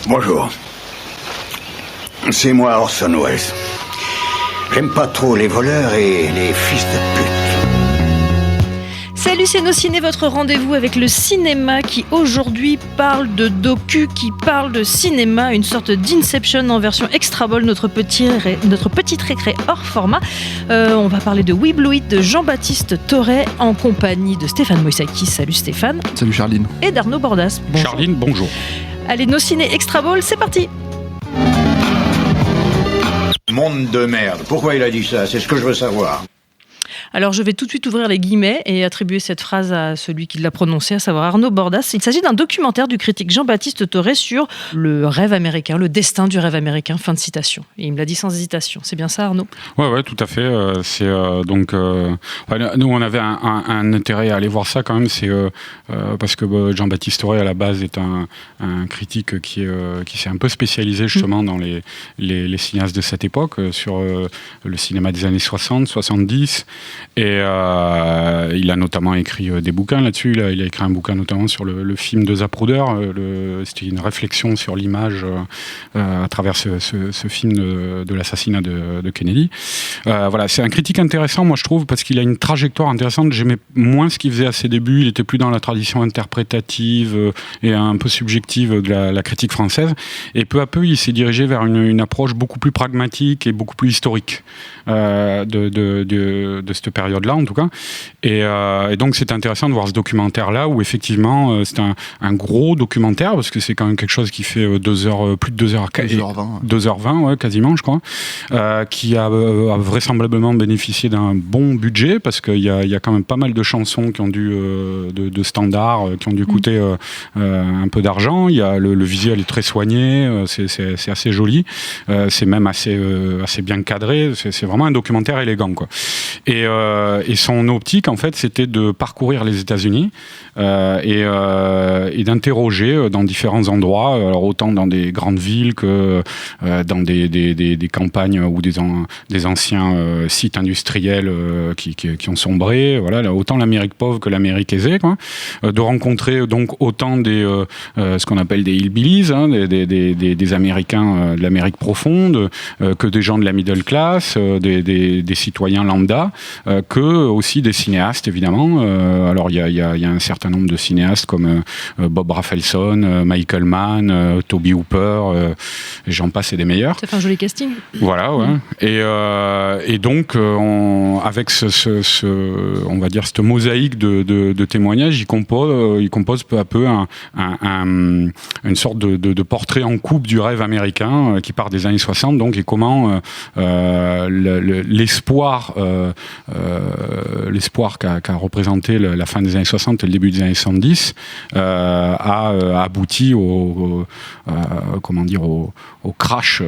Bonjour. C'est moi Orson Welles. J'aime pas trop les voleurs et les fils de pute. Salut, c'est Nos Ciné, votre rendez-vous avec le cinéma qui aujourd'hui parle de docu, qui parle de cinéma, une sorte d'Inception en version extra ball, notre petite récré hors format. On va parler de We Blew It de Jean-Baptiste Torret en compagnie de Stéphane Moïsaki. Salut Stéphane. Salut Charline. Et d'Arnaud Bordas. Bonjour. Charline, bonjour. Allez, Nos Ciné extra ball, c'est parti. Monde de merde. Pourquoi il a dit ça? C'est ce que je veux savoir. Alors je vais tout de suite ouvrir les guillemets et attribuer cette phrase à celui qui l'a prononcée, à savoir Arnaud Bordas. Il s'agit d'un documentaire du critique Jean-Baptiste Torret sur le rêve américain, le destin du rêve américain, fin de citation. Et il me l'a dit sans hésitation. C'est bien ça, Arnaud? Ouais, tout à fait. Nous, on avait un intérêt à aller voir ça quand même, parce que Jean-Baptiste Torret, à la base, est un critique qui s'est un peu spécialisé justement dans les cinéastes de cette époque, sur le cinéma des années 60, 70. Et il a notamment écrit des bouquins là-dessus. Il a écrit un bouquin notamment sur le film de Zapruder. C'était une réflexion sur l'image à travers ce film de l'assassinat de Kennedy. C'est un critique intéressant, moi je trouve, parce qu'il a une trajectoire intéressante. J'aimais moins ce qu'il faisait à ses débuts. Il était plus dans la tradition interprétative et un peu subjective de la critique française. Et peu à peu, il s'est dirigé vers une approche beaucoup plus pragmatique et beaucoup plus historique de cette période-là, en tout cas. Et donc, c'est intéressant de voir ce documentaire-là, où effectivement, c'est un gros documentaire, parce que c'est quand même quelque chose qui fait plus de 2h20. 2h20, ouais, quasiment, je crois, qui a vraisemblablement bénéficié d'un bon budget, parce qu'il y a quand même pas mal de chansons qui ont dû, de standards, qui ont dû coûter un peu d'argent. Il y a le visuel est très soigné, c'est assez joli, c'est même assez bien cadré, c'est vraiment un documentaire élégant, quoi. Et son optique, en fait, c'était de parcourir les États-Unis et d'interroger dans différents endroits, alors autant dans des grandes villes que dans des campagnes ou des anciens sites industriels qui ont sombré. Voilà, là, autant l'Amérique pauvre que l'Amérique aisée, quoi. De rencontrer donc autant ce qu'on appelle des hillbillies, hein, des Américains de l'Amérique profonde, que des gens de la middle class, des citoyens lambda, que aussi des cinéastes, évidemment. Alors il y a un certain nombre de cinéastes comme Bob Rafelson, Michael Mann, Toby Hooper, et j'en passe, et des meilleurs. Ça fait un joli casting. Voilà, ouais. Et donc avec on va dire cette mosaïque de témoignages, il compose peu à peu une sorte de portrait en coupe du rêve américain qui part des années 60, donc, et comment l'espoir qu'a représenté la fin des années 60 et le début des années 70 a abouti au crash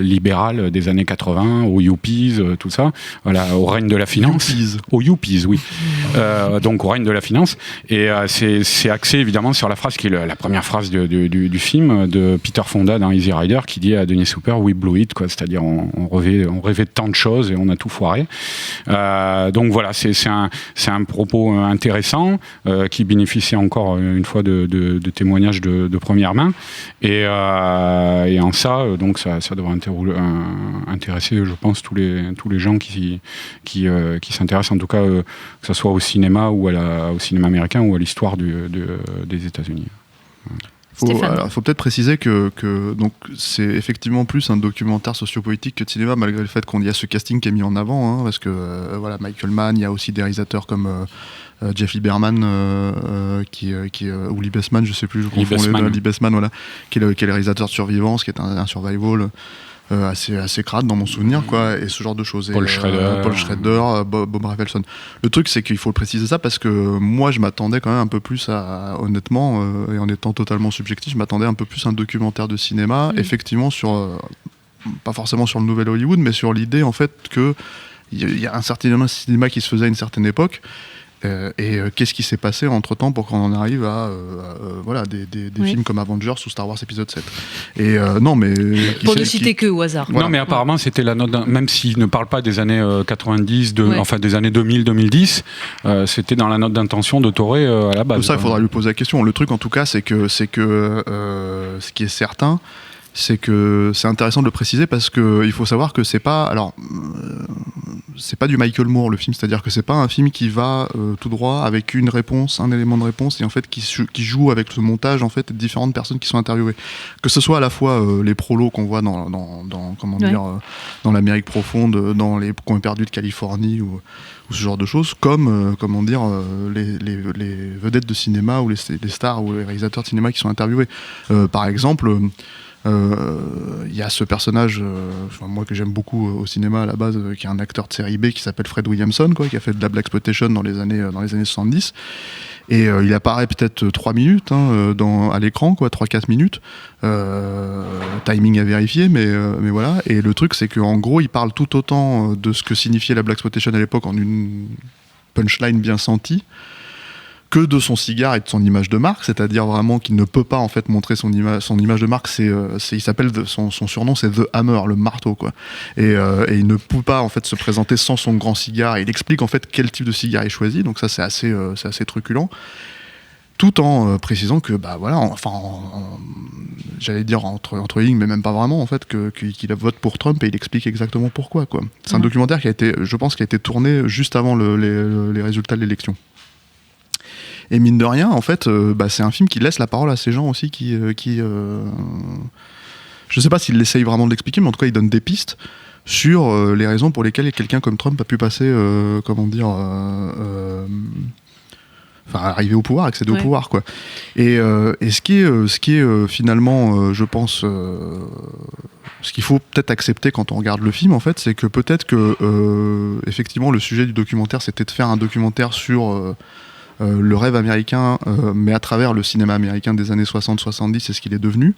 libéral des années 80, aux yuppies, tout ça, voilà, au règne de la finance. Aux yuppies, oui. Donc au règne de la finance. Et c'est axé évidemment sur la phrase qui est la première phrase du film de Peter Fonda dans Easy Rider, qui dit à Dennis Hopper, "We blew it", quoi. C'est-à-dire on rêvait de tant de choses et on a tout foiré. Donc voilà, c'est un propos intéressant qui bénéficie encore une fois de témoignages de première main, et en ça, donc ça devrait intéresser, je pense, tous les gens qui s'intéressent, en tout cas, que ce soit au cinéma ou au cinéma américain ou à l'histoire des États-Unis. Il faut peut-être préciser que donc c'est effectivement plus un documentaire sociopolitique que de cinéma, malgré le fait qu'on y a ce casting qui est mis en avant, hein, parce que Michael Mann, il y a aussi des réalisateurs comme Jeff Lieberman, ou Lee Bestman, je sais plus, je confonds les deux, Lee Bestman, voilà, qui est le réalisateur de Survivance, qui est un survival assez crade dans mon souvenir, quoi, et ce genre de choses. Paul Schrader, Bob Rafelson. Le truc, c'est qu'il faut le préciser ça, parce que moi je m'attendais quand même un peu plus honnêtement, et en étant totalement subjectif, je m'attendais un peu plus à un documentaire de cinéma, effectivement pas forcément sur le nouvel Hollywood, mais sur l'idée en fait que il y a un certain cinéma qui se faisait à une certaine époque, Qu'est-ce qui s'est passé entre-temps pour qu'on en arrive à voilà, des films comme Avengers ou Star Wars épisode 7. Et non, mais... Pour ne citer que au hasard. Voilà. Non, mais apparemment, c'était la note même s'il ne parle pas des années 90, enfin des années 2000-2010, c'était dans la note d'intention de Toré à la base. Tout ça, il faudra lui poser la question. Le truc, en tout cas, c'est que ce qui est certain, c'est que c'est intéressant de le préciser parce qu'il faut savoir que c'est pas du Michael Moore le film, c'est-à-dire que c'est pas un film qui va tout droit avec une réponse, un élément de réponse et en fait qui joue avec le montage en fait de différentes personnes qui sont interviewées, que ce soit à la fois les prolos qu'on voit dans comment dire dans l'Amérique profonde, dans les coins perdus de Californie ou ce genre de choses, comme comment dire les vedettes de cinéma ou les stars ou les réalisateurs de cinéma qui sont interviewés. Par exemple, il y a ce personnage, moi que j'aime beaucoup au cinéma à la base, qui est un acteur de série B qui s'appelle Fred Williamson, qui a fait de la blaxploitation dans les années 70. Et il apparaît peut-être 3 minutes à l'écran, 3-4 minutes. Timing à vérifier, mais voilà. Et le truc, c'est qu'en gros, il parle tout autant de ce que signifiait la blaxploitation à l'époque en une punchline bien sentie, que de son cigare et de son image de marque, c'est-à-dire vraiment qu'il ne peut pas en fait montrer son image de marque. Il s'appelle son surnom, c'est The Hammer, le marteau, et il ne peut pas en fait se présenter sans son grand cigare. Il explique en fait quel type de cigare il choisit, donc ça c'est assez truculent, tout en précisant que j'allais dire entre lignes, mais même pas vraiment en fait, qu'il vote pour Trump, et il explique exactement pourquoi. C'est un documentaire qui a été tourné juste avant les résultats de l'élection. Et mine de rien, en fait, c'est un film qui laisse la parole à ces gens aussi qui je sais pas s'il essaye vraiment de l'expliquer, mais en tout cas, il donne des pistes sur les raisons pour lesquelles quelqu'un comme Trump a pu passer, arriver au pouvoir, accéder au pouvoir, Et ce qui est finalement, je pense, ce qu'il faut peut-être accepter quand on regarde le film, en fait, c'est que peut-être que effectivement, le sujet du documentaire, c'était de faire un documentaire sur le rêve américain, mais à travers le cinéma américain des années 60-70, c'est ce qu'il est devenu.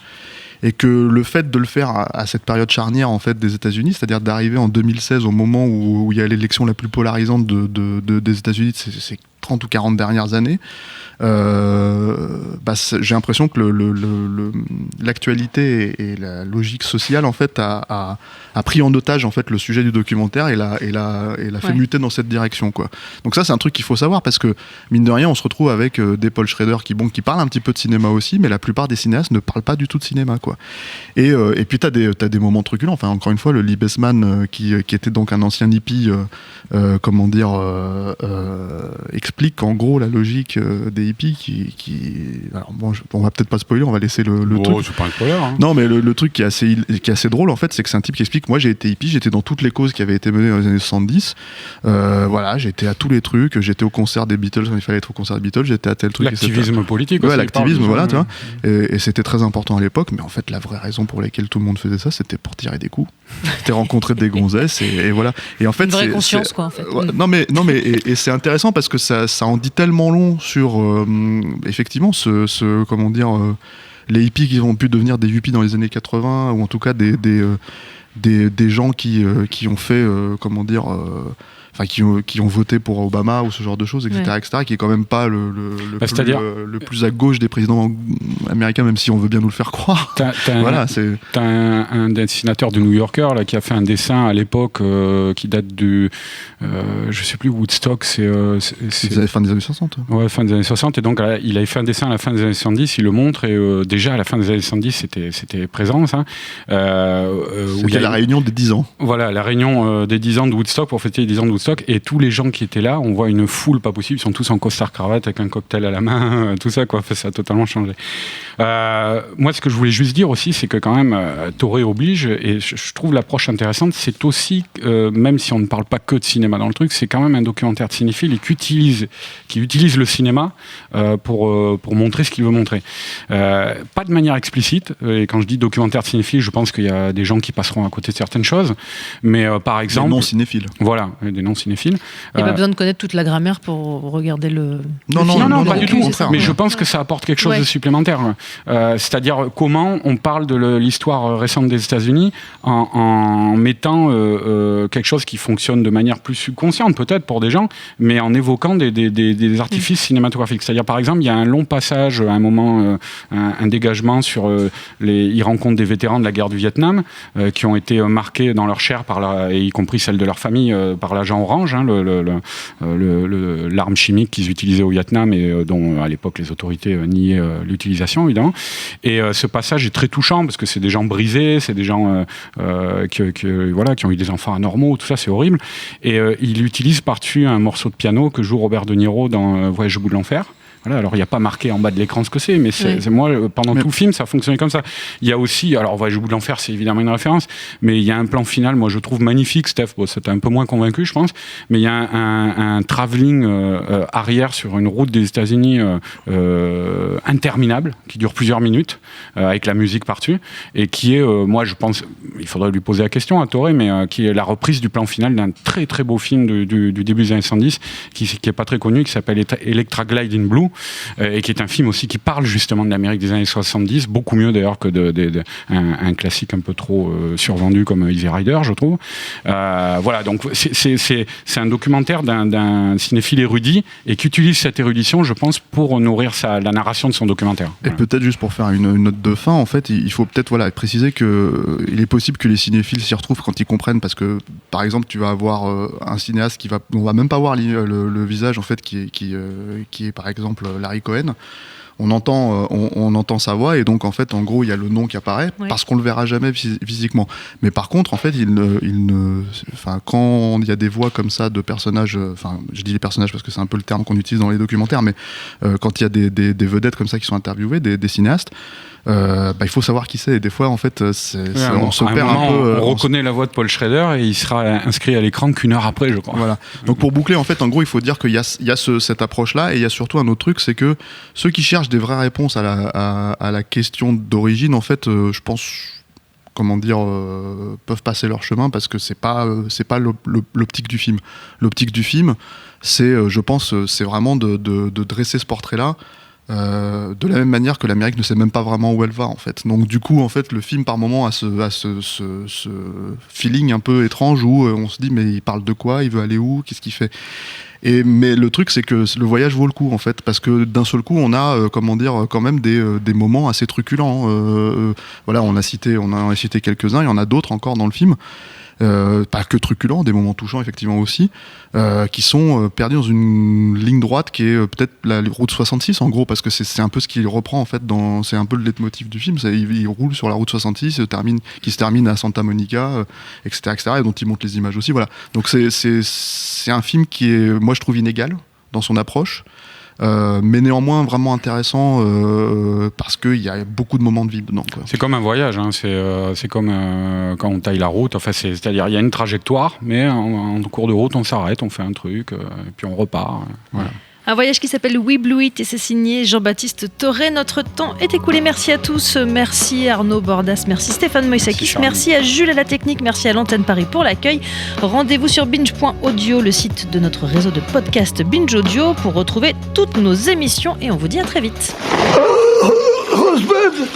Et que le fait de le faire à cette période charnière en fait, des États-Unis, c'est-à-dire d'arriver en 2016 au moment où il y a l'élection la plus polarisante des États-Unis, c'est 30 ou 40 dernières années, j'ai l'impression que l'actualité et la logique sociale en fait a pris en otage en fait le sujet du documentaire et l'a fait muter dans cette direction, Donc ça, c'est un truc qu'il faut savoir, parce que mine de rien, on se retrouve avec des Paul Schrader qui parlent un petit peu de cinéma aussi, mais la plupart des cinéastes ne parlent pas du tout de cinéma, Et puis t'as des moments truculents. Enfin, encore une fois, le Lee Bassman qui était donc un ancien hippie, explique en gros la logique des hippies alors bon, on va peut-être pas spoiler, on va laisser le truc. C'est pas un spoiler, hein. Non, mais le truc qui est assez drôle en fait, c'est que c'est un type qui explique: moi j'ai été hippie, j'étais dans toutes les causes qui avaient été menées dans les années 70. J'étais à tous les trucs, j'étais au concert des Beatles quand il fallait être au concert des Beatles, j'étais à tel truc. L'activisme politique. Ouais, l'activisme, voilà, tu vois. Et c'était très important à l'époque, mais en fait la vraie raison pour laquelle tout le monde faisait ça, c'était pour tirer des coups. C'était rencontrer des gonzesses et voilà. Et en fait, une vraie conscience, en fait. Non mais et c'est intéressant parce que ça en dit tellement long sur effectivement les hippies qui ont pu devenir des hippies dans les années 80, ou en tout cas des gens qui ont fait qui ont voté pour Obama ou ce genre de choses, etc., qui est quand même pas le plus à gauche des présidents américains, même si on veut bien nous le faire croire. T'as un dessinateur du New Yorker là, qui a fait un dessin à l'époque qui date de je sais plus, Woodstock, c'est fin des années 60. Ouais, fin des années 60, et donc il avait fait un dessin à la fin des années 70, il le montre, et déjà à la fin des années 70 c'était présent, ça. C'était la réunion des 10 ans. Voilà, la réunion des 10 ans de Woodstock, pour fêter les 10 ans de Woodstock, et tous les gens qui étaient là, on voit une foule pas possible, ils sont tous en costard-cravate avec un cocktail à la main, tout ça, ça a totalement changé. Moi, ce que je voulais juste dire aussi, c'est que quand même, Toré oblige, et je trouve l'approche intéressante, c'est aussi, même si on ne parle pas que de cinéma dans le truc, c'est quand même un documentaire de cinéphile qui utilise le cinéma pour montrer ce qu'il veut montrer. Pas de manière explicite, et quand je dis documentaire de cinéphile, je pense qu'il y a des gens qui passeront à côté de certaines choses, mais par exemple... Des non-cinéphiles. Voilà, des non-cinéphiles. sont cinéphiles. Il n'y a pas besoin de connaître toute la grammaire pour regarder le film. Non, pas du tout. Mais je pense que ça apporte quelque chose de supplémentaire. C'est-à-dire comment on parle de l'histoire récente des États-Unis en mettant quelque chose qui fonctionne de manière plus subconsciente, peut-être pour des gens, mais en évoquant des artifices cinématographiques. C'est-à-dire, par exemple, il y a un long passage, à un moment, un dégagement sur ils rencontrent des vétérans de la guerre du Vietnam qui ont été marqués dans leur chair, et y compris celle de leur famille, par l'agent orange, hein, l'arme chimique qu'ils utilisaient au Vietnam et dont, à l'époque, les autorités niaient l'utilisation, évidemment. Et ce passage est très touchant parce que c'est des gens brisés, c'est des gens qui ont eu des enfants anormaux, tout ça, c'est horrible. Et il utilise par-dessus un morceau de piano que joue Robert De Niro dans Voyage au bout de l'enfer. Voilà, alors il n'y a pas marqué en bas de l'écran ce que c'est, mais moi, pendant tout le film, ça fonctionnait comme ça. Il y a aussi, alors Voyage au bout de l'enfer, c'est évidemment une référence, mais il y a un plan final, moi je trouve magnifique, Steph, ça t'a un peu moins convaincu, je pense, mais il y a un travelling arrière sur une route des États-Unis interminable, qui dure plusieurs minutes, avec la musique par-dessus, et qui est, moi je pense, il faudrait lui poser la question à Toré, mais qui est la reprise du plan final d'un très très beau film du début des années 70, qui est pas très connu, qui s'appelle Electra Glide in Blue, et qui est un film aussi qui parle justement de l'Amérique des années 70, beaucoup mieux d'ailleurs que un classique un peu trop survendu comme Easy Rider, je trouve. Voilà, donc c'est un documentaire d'un cinéphile érudit et qui utilise cette érudition, je pense, pour nourrir la narration de son documentaire. Et peut-être juste pour faire une note de fin, en fait, il faut peut-être préciser qu'il est possible que les cinéphiles s'y retrouvent quand ils comprennent, parce que par exemple, tu vas avoir un cinéaste on va même pas voir le visage en fait qui est par exemple Larry Cohen. On entend sa voix et donc en fait en gros il y a le nom qui apparaît parce qu'on le verra jamais physiquement. Mais par contre en fait quand il y a des voix comme ça de personnages, je dis les personnages parce que c'est un peu le terme qu'on utilise dans les documentaires, mais quand il y a des vedettes comme ça qui sont interviewées, des cinéastes, il faut savoir qui c'est. Et des fois en fait on se perd un peu. On reconnaît la voix de Paul Schrader et il sera inscrit à l'écran qu'une heure après, je crois. Voilà. Donc pour boucler en fait en gros il faut dire qu'il y a cette approche là et il y a surtout un autre truc, c'est que ceux qui cherchent des vraies réponses à la question d'origine, en fait, je pense, peuvent passer leur chemin parce que c'est pas l'optique du film. L'optique du film, c'est, je pense, c'est vraiment de dresser ce portrait-là. De la même manière que l'Amérique ne sait même pas vraiment où elle va en fait. Donc du coup en fait le film par moment a ce feeling un peu étrange où on se dit mais il parle de quoi, il veut aller où, qu'est-ce qu'il fait. Mais le truc c'est que le voyage vaut le coup en fait, parce que d'un seul coup on a quand même des moments assez truculents. Voilà, on a cité quelques-uns, il y en a d'autres encore dans le film. Pas que truculents, des moments touchants effectivement aussi, qui sont perdus dans une ligne droite qui est peut-être la route 66 en gros, parce que c'est un peu ce qu'il reprend en fait, c'est un peu le leitmotiv du film, il roule sur la route 66 qui se termine à Santa Monica, etc., et dont il montre les images aussi, voilà. Donc c'est un film qui est, moi je trouve, inégal dans son approche, mais néanmoins vraiment intéressant parce qu'il y a beaucoup de moments de vide dedans, quoi. C'est comme un voyage, hein. C'est comme quand on taille la route, enfin, c'est-à-dire il y a une trajectoire, mais en cours de route on s'arrête, on fait un truc, et puis on repart. Voilà. Un voyage qui s'appelle We Blew It et c'est signé Jean-Baptiste Toré. Notre temps est écoulé. Merci à tous. Merci Arnaud Bordas. Merci Stéphane Moïsakis. Merci à Jules à la technique. Merci à l'antenne Paris pour l'accueil. Rendez-vous sur binge.audio, le site de notre réseau de podcast Binge Audio, pour retrouver toutes nos émissions. Et on vous dit à très vite. Rosebud